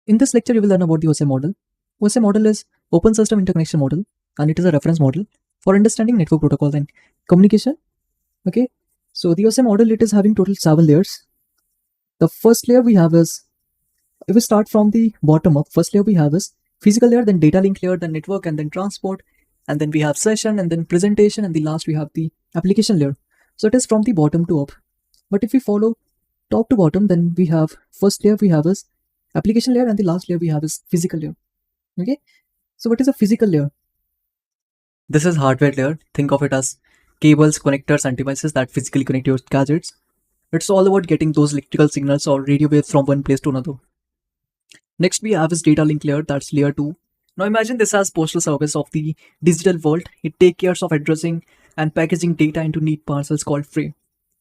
In this lecture, you will learn about the OSI model. OSI model is Open System Interconnection Model, and it is a reference model for understanding network protocol and communication. Okay, so the OSI model, it is having total 7 layers. The first layer we have is, if we start from the bottom up, first layer we have is physical layer, then data link layer, then network, and then transport, and then we have session, and then presentation, and the last we have the application layer. So it is from the bottom to up. But if we follow top to bottom, then we have first layer we have is application layer, and the last layer we have is physical layer. Okay, so what is a physical layer? This is hardware layer. Think of it as cables, connectors, and devices that physically connect your gadgets. It's all about getting those electrical signals or radio waves from one place to another. Next we have is data link layer, that's layer 2. Now imagine this as postal service of the digital world. It takes care of addressing and packaging data into neat parcels called frame.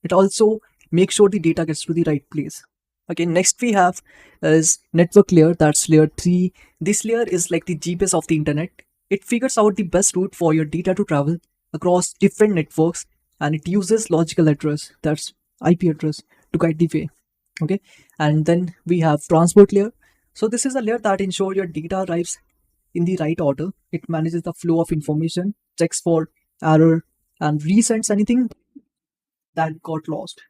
It also makes sure the data gets to the right place. Okay, next we have is network layer, that's layer 3. This layer is like the GPS of the internet. It figures out the best route for your data to travel across different networks, and it uses logical address, that's IP address, to guide the way. Okay, and then we have transport layer. So this is a layer that ensures your data arrives in the right order. It manages the flow of information, checks for error, and resends anything that got lost.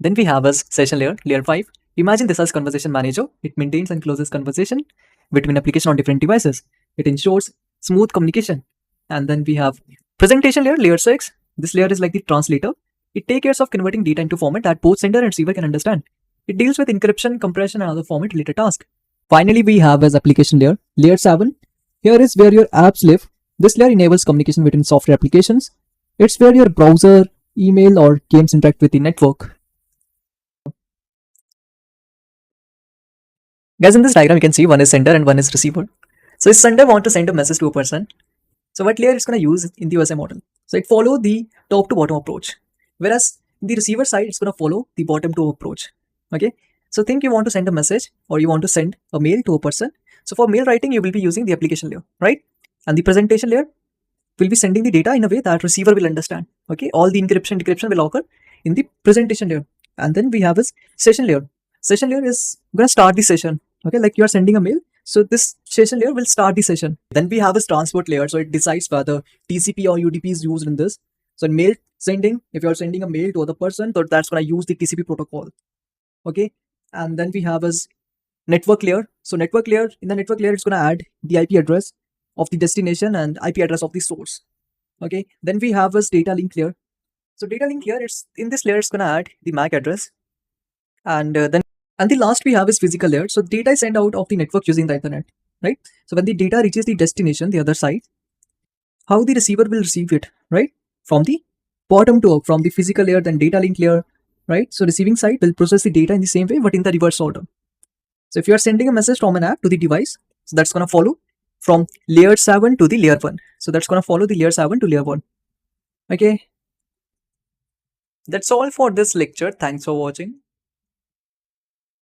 Then we have a session layer, layer 5. Imagine this as conversation manager. It maintains and closes conversation between application on different devices. It ensures smooth communication. And then we have presentation layer, layer 6. This layer is like the translator. It takes care of converting data into format that both sender and receiver can understand. It deals with encryption, compression, and other format related tasks. Finally, we have as application layer, layer 7. Here is where your apps live. This layer enables communication between software applications. It's where your browser, email, or games interact with the network. Guys, in this diagram, you can see one is sender and one is receiver. So if sender want to send a message to a person, so what layer it's going to use in the OSI model? So it follow the top to bottom approach. Whereas the receiver side, it's going to follow the bottom to approach. Okay. So think you want to send a message or you want to send a mail to a person. So for mail writing, you will be using the application layer, right? And the presentation layer will be sending the data in a way that receiver will understand. Okay. All the encryption, decryption will occur in the presentation layer. And then we have this session layer. Session layer is going to start the session. Okay. Like you are sending a mail. So this session layer will start the session. Then we have this transport layer. So it decides whether TCP or UDP is used in this. So in mail sending, if you're sending a mail to other person, so that's going to use the TCP protocol. Okay. And then we have is network layer. So network layer, in the network layer, it's going to add the IP address of the destination and IP address of the source. Okay. Then we have is data link layer. So data link layer, it's in this layer, it's going to add the MAC address. And the last we have is physical layer. So data is sent out of the network using the internet, right? So when the data reaches the destination, the other side, how the receiver will receive it, right? From the bottom to up, from the physical layer, then data link layer, right? So receiving side will process the data in the same way, but in the reverse order. So if you are sending a message from an app to the device, so that's going to follow from layer 7 to the layer 1. So that's going to follow the layer 7 to layer 1. Okay. That's all for this lecture. Thanks for watching.